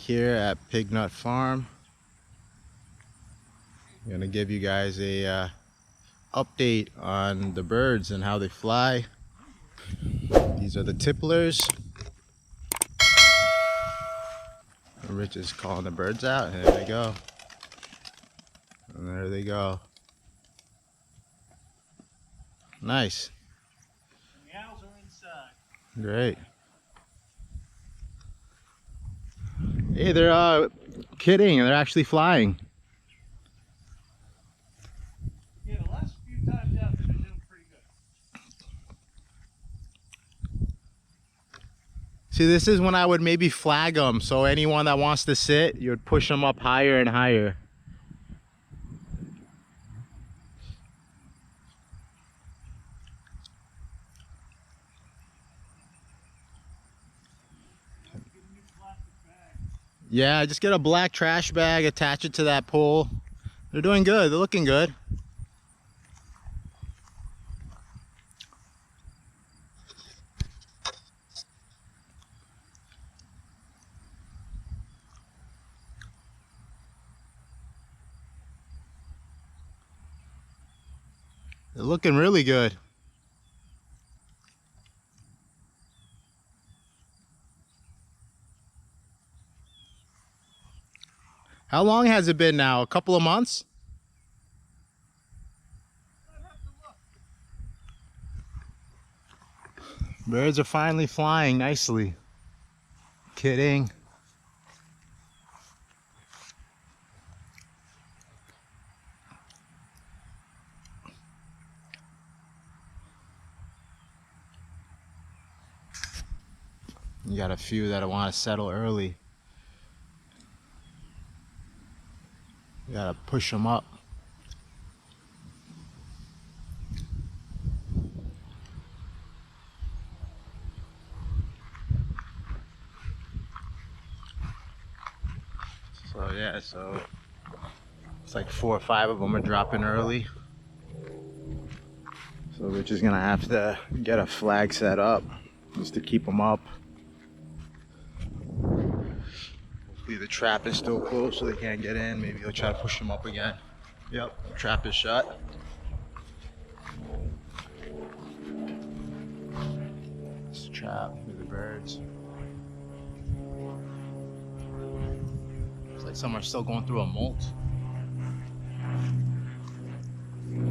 here at Pignut Farm. I'm gonna give you guys a update on the birds and how they fly. These are the Tipplers. Rich is calling the birds out, and there they go. And there they go. Nice. The owls are inside. Great. Hey, they're kidding. They're actually flying. Yeah, the last few times out, they've been doing pretty good. See, this is when I would maybe flag them. So anyone that wants to sit, you would push them up higher and higher. Yeah, just get a black trash bag, attach it to that pole. They're doing good. They're looking good. They're looking really good. How long has it been now? A couple of months? Birds are finally flying nicely. Kidding. You got a few that want to settle early. You gotta push them up. So yeah, so it's like 4 or 5 of them are dropping early. So we're just gonna have to get a flag set up just to keep them up. Hopefully the trap is still closed so they can't get in. Maybe he'll try to push them up again. Yep, the trap is shut. It's a trap for the birds. It's like some are still going through a molt.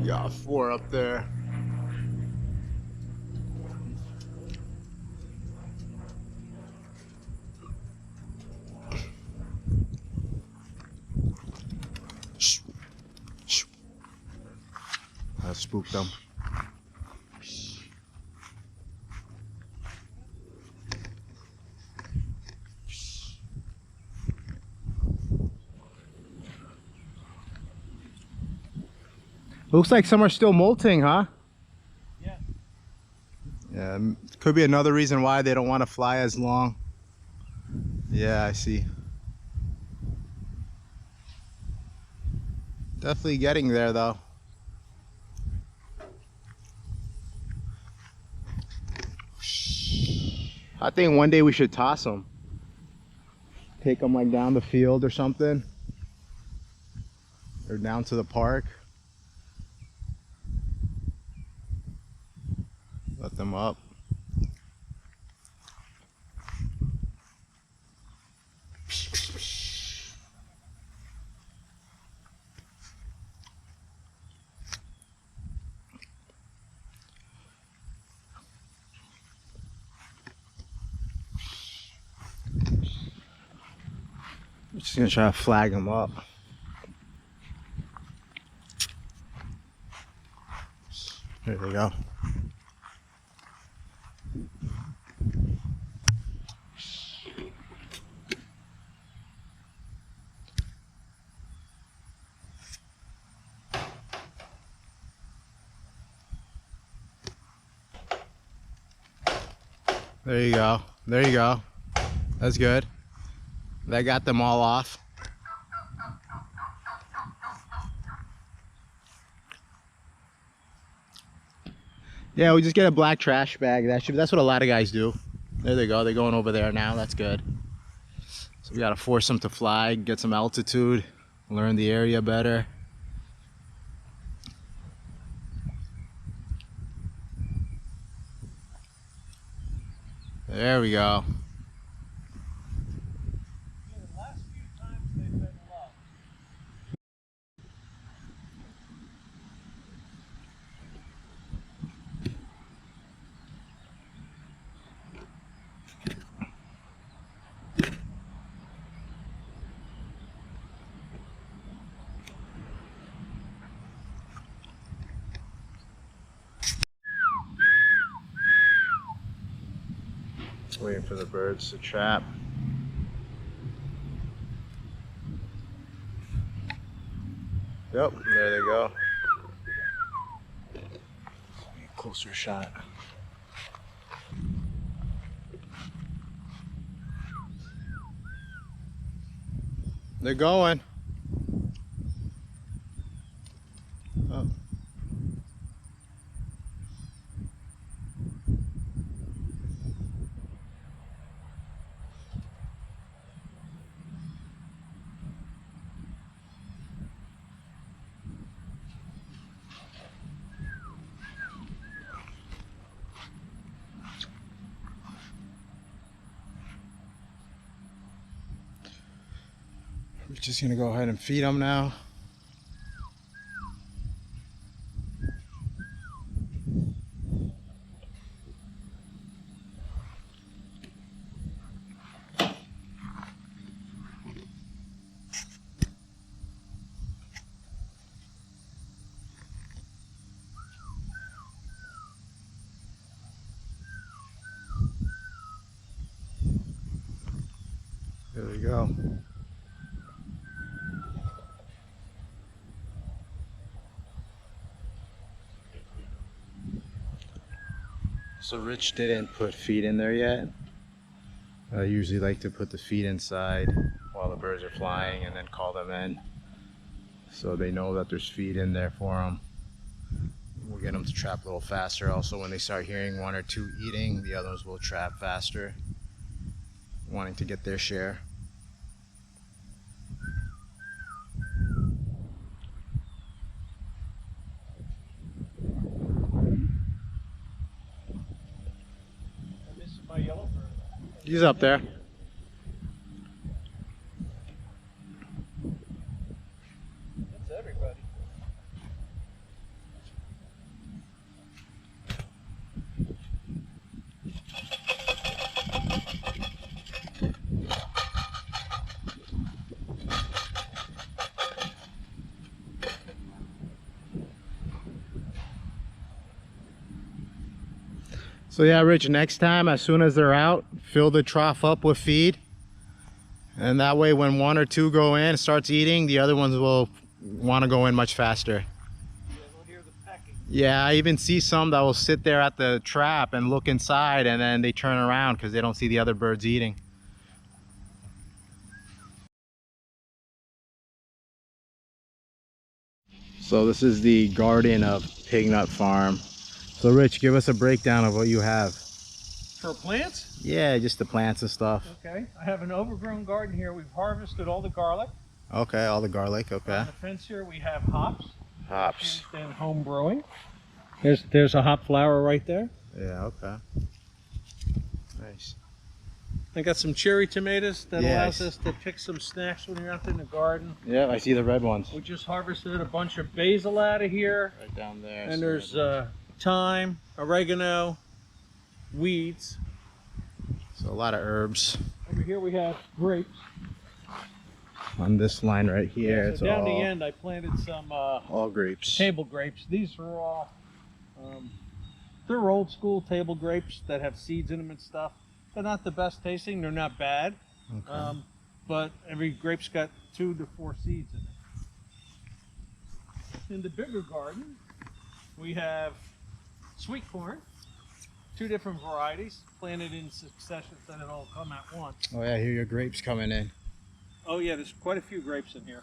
Got 4 up there. I spooked them. Looks like some are still molting, huh? Yeah. Yeah, could be another reason why they don't want to fly as long. Yeah, I see. Definitely getting there though. I think one day we should toss them. Take them like down the field or something. Or down to the park. Let them up. I'm just gonna try to flag them up. There they go. There you go. There you go. That's good. That got them all off. Yeah, we just get a black trash bag. That's what a lot of guys do. There they go. They're going over there now. That's good. So We gotta force them to fly, get some altitude, learn the area better. There we go. Yeah, the last few times they've been low. Waiting for the birds to trap. Yep, there they go. Closer shot. They're going. Oh. We're just gonna go ahead and feed them now. There we go. So Rich didn't put feed in there yet. I usually like to put the feed inside while the birds are flying and then call them in, so they know that there's feed in there for them. We'll get them to trap a little faster. Also, when they start hearing one or two eating, the others will trap faster, wanting to get their share. This is my yellow bird. He's up there. That's everybody. So yeah, Rich, next time, as soon as they're out, fill the trough up with feed. And that way, when one or two go in and starts eating, the other ones will want to go in much faster. Yeah, we'll hear the pecking. Yeah, I even see some that will sit there at the trap and look inside, and then they turn around because they don't see the other birds eating. So this is the garden of Pignut Farm. So Rich, give us a breakdown of what you have. For plants? Yeah, just the plants and stuff. Okay. I have an overgrown garden here. We've harvested all the garlic. Okay, all the garlic, okay. On the fence here we have hops. Hops. And home brewing. There's a hop flower right there. Yeah, okay. Nice. I got some cherry tomatoes that Yes. allows us to pick some snacks when you're out in the garden. Yeah, I see the red ones. We just harvested a bunch of basil out of here. Right down there. And there's thyme, oregano, weeds. So a lot of herbs. Over here we have grapes. On this line right here, So it's down all, the end I planted some all grapes. table grapes. These are all, they're old school table grapes that have seeds in them and stuff. They're not the best tasting. They're not bad. Okay. But every grape's got 2 to 4 seeds in it. In the bigger garden, we have sweet corn, 2 different varieties, planted in succession so that it all come at once. Oh yeah, here your grapes coming in. Oh yeah, there's quite a few grapes in here.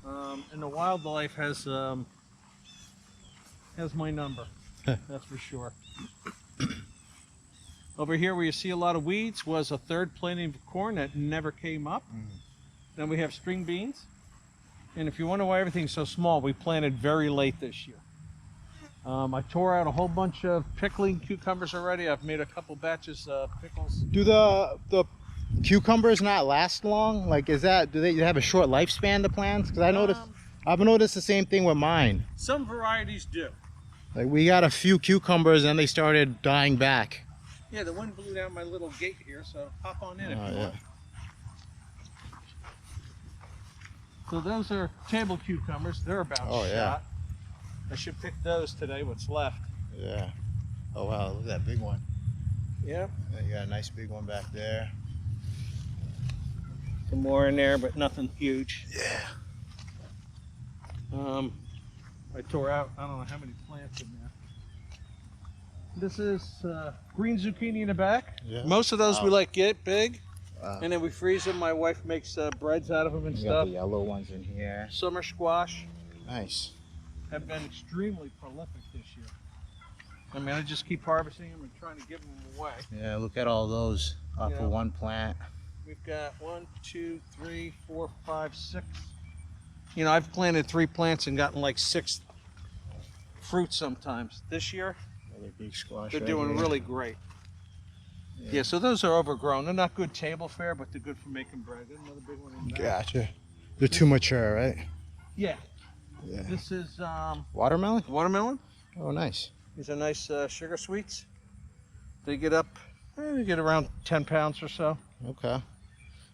And the wildlife has my number. That's for sure. Over here where you see a lot of weeds was a third planting of corn that never came up. Then we have string beans. And if you wonder why everything's so small, we planted very late this year. I tore out a whole bunch of pickling cucumbers already. I've made a couple batches of pickles. Do the cucumbers not last long? Like, do they have a short lifespan, the plants? Because I've noticed the same thing with mine. Some varieties do. Like, we got a few cucumbers and they started dying back. Yeah, the wind blew down my little gate here, so hop on in if you want. So those are table cucumbers. They're about shot. I should pick those today, what's left. Yeah. Oh wow, look at that big one. Yep. Yeah, you got a nice big one back there. Some more in there, but nothing huge. Yeah. I tore out, I don't know how many plants in there. This is green zucchini in the back. Yeah. Most of those we like get big. Wow. And then we freeze them. My wife makes breads out of them and You stuff. got the yellow ones in here. Summer squash Nice. have been extremely prolific this year. I mean, I just keep harvesting them and trying to give them away. Yeah, look at all those off of one plant. We've got 1, 2, 3, 4, 5, 6. You know, I've planted 3 plants and gotten like 6 fruits sometimes. This year, Another big squash. they're right doing here. really great. Yeah, so those are overgrown. They're not good table fare, but they're good for making bread. There's another big one in there. Gotcha. They're too mature, right? Yeah. Yeah. This is Watermelon? watermelon. Oh, nice. These are nice sugar sweets. They get up, they get around 10 pounds or so. Okay.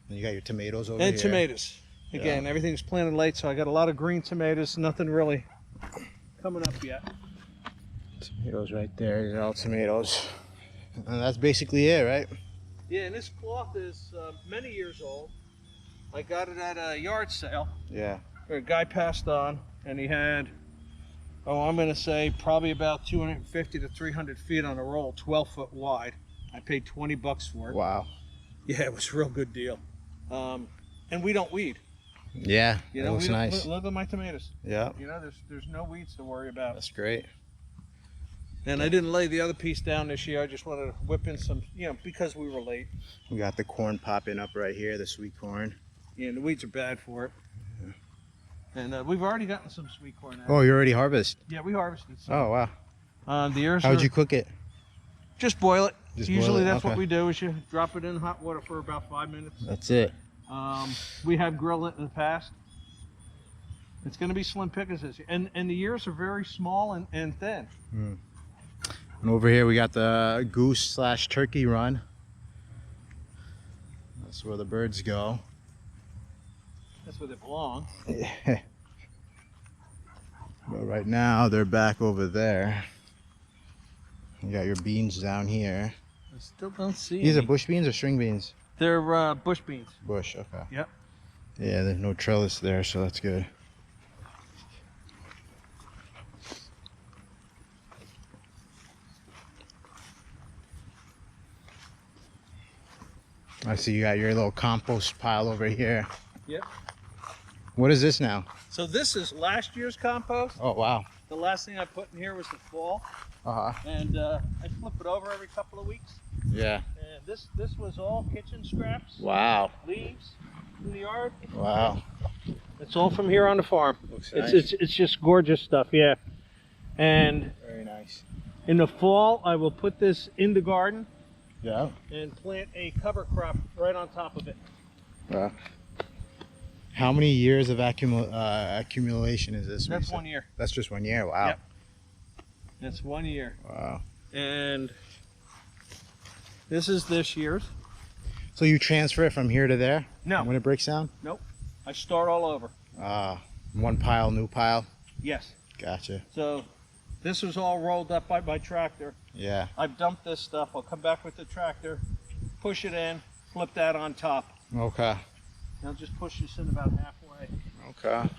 And you got your tomatoes over here. And tomatoes. Again, everything's planted late, so I got a lot of green tomatoes. Nothing really coming up yet. Tomatoes right there. These are all tomatoes. And that's basically it, right? Yeah, and this cloth is many years old. I got it at a yard sale. Yeah. A guy passed on, and he had, I'm going to say probably about 250 to 300 feet on a roll, 12 foot wide. I paid $20 for it. Wow. Yeah, it was a real good deal. And we don't weed. Yeah, You it know, looks nice. Look at my tomatoes. Yeah. You know, there's no weeds to worry about. That's great. And I didn't lay the other piece down this year. I just wanted to whip in some, because we were late. We got the corn popping up right here, the sweet corn. Yeah, and the weeds are bad for it. Yeah. And we've already gotten some sweet corn out. Oh, you already harvested? Yeah, we harvested some. Oh, wow. The ears How'd you cook it? Just boil it. Just boil Usually it? that's what Okay. we do, is you drop it in hot water for about 5 minutes. That's it. We have grilled it in the past. It's going to be slim pickings this year. And the ears are very small and thin. And over here we got the goose/turkey run. That's where the birds go. That's where they belong. But right now they're back over there. You got your beans down here. I still don't see These are any. bush beans or string beans? They're bush beans. Bush, okay. Yep. Yeah, there's no trellis there, so that's good. I see you got your little compost pile over here. Yep. What is this now? So this is last year's compost. Oh, wow. The last thing I put in here was the fall. Uh-huh. And I flip it over every couple of weeks. Yeah. And this was all kitchen scraps, Wow. leaves in the yard. Wow. It's all from here on the farm. Looks It's nice. it's just gorgeous stuff, yeah. And Very nice. in the fall, I will put this in the garden Yeah. and plant a cover crop right on top of it. Wow. How many years of accumulation is this? That's Lisa? 1 year. That's just 1 year. Wow. Yep. That's 1 year. Wow. And this is this year's. So you transfer it from here to there? No. When it breaks down? Nope. I start all over. One pile, new pile. Yes. Gotcha. So this was all rolled up by my tractor. Yeah. I've dumped this stuff. I'll come back with the tractor, push it in, flip that on top. Okay. I'll just push this in about halfway. Okay.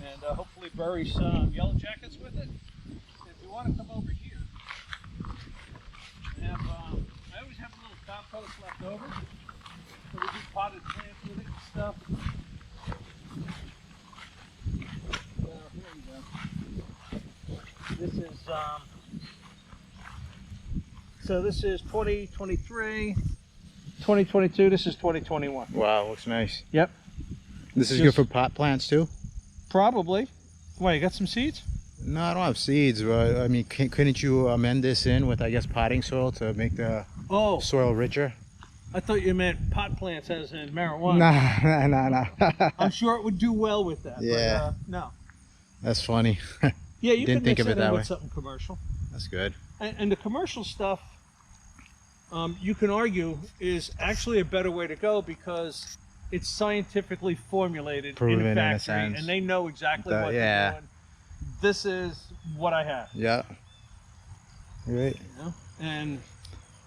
And hopefully bury some yellow jackets with it. If you want to come over here, I always have a little compost left over. So we do potted plants with it and stuff. Here we go. This is So this is 2023, 2022. This is 2021. Wow, looks nice. Yep. This is good for pot plants too? Probably. Why, you got some seeds? No, I don't have seeds, but I mean, couldn't you amend this in with, I guess, potting soil to make the soil richer? I thought you meant pot plants as in marijuana. Nah. I'm sure it would do well with that. Yeah. But, no. That's funny. Yeah, you Didn't can think mix of it in that with way. something commercial. That's good. And the commercial stuff, you can argue, is actually a better way to go because it's scientifically formulated Proven in in a a factory, sense. and they know exactly what Yeah. they're doing. This is what I have. Yeah. Right. You know? And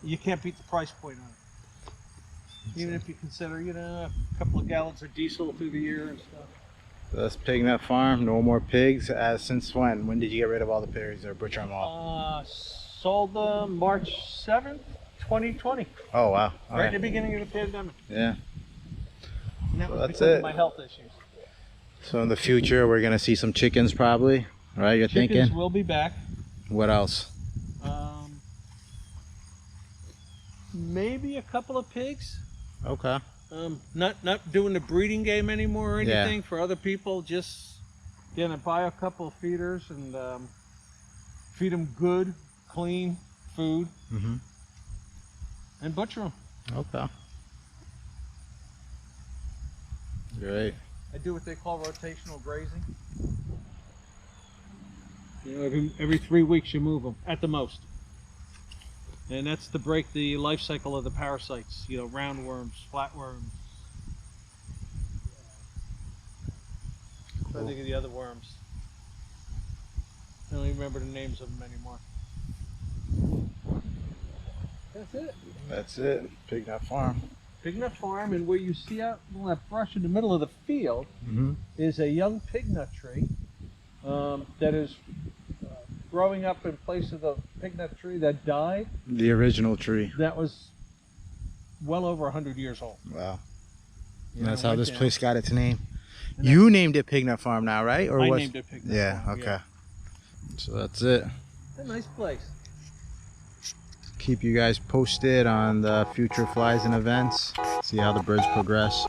you can't beat the price point on it. Even if you consider, you know, a couple of gallons of diesel through the year and stuff. That's Pignut Farm. No more pigs. Since when? When did you get rid of all the pigs or butcher them all? Sold them March 7th, 2020. Oh wow! Right at the beginning of the pandemic. Yeah. And that So was that's because it. of my health issues. So in the future, we're gonna see some chickens, probably. Right? You're Chickens thinking? will be back. What else? Maybe a couple of pigs. Okay. Not doing the breeding game anymore or Yeah. anything for other people. Just gonna buy a couple of feeders and feed them good, clean food Mm-hmm. and butcher them. Okay. Great. I do what they call rotational grazing. You know, every 3 weeks you move them at the most. And that's to break the life cycle of the parasites, you know, roundworms, flatworms. I think of the other worms. I don't even remember the names of them anymore. That's it. That's it. Pignut Farm. Pignut Farm, and where you see out all that brush in the middle of the field Mm-hmm. is a young pignut tree that is growing up in place of the pignut tree that died. The original tree. That was well over 100 years old. Wow. You And that's know, how went this down. place got its name. And You named it Pignut Farm now, right? Or I was named it Pignut Yeah. Farm, Okay. So that's it. It's a nice place. Keep you guys posted on the future flies and events. See how the birds progress.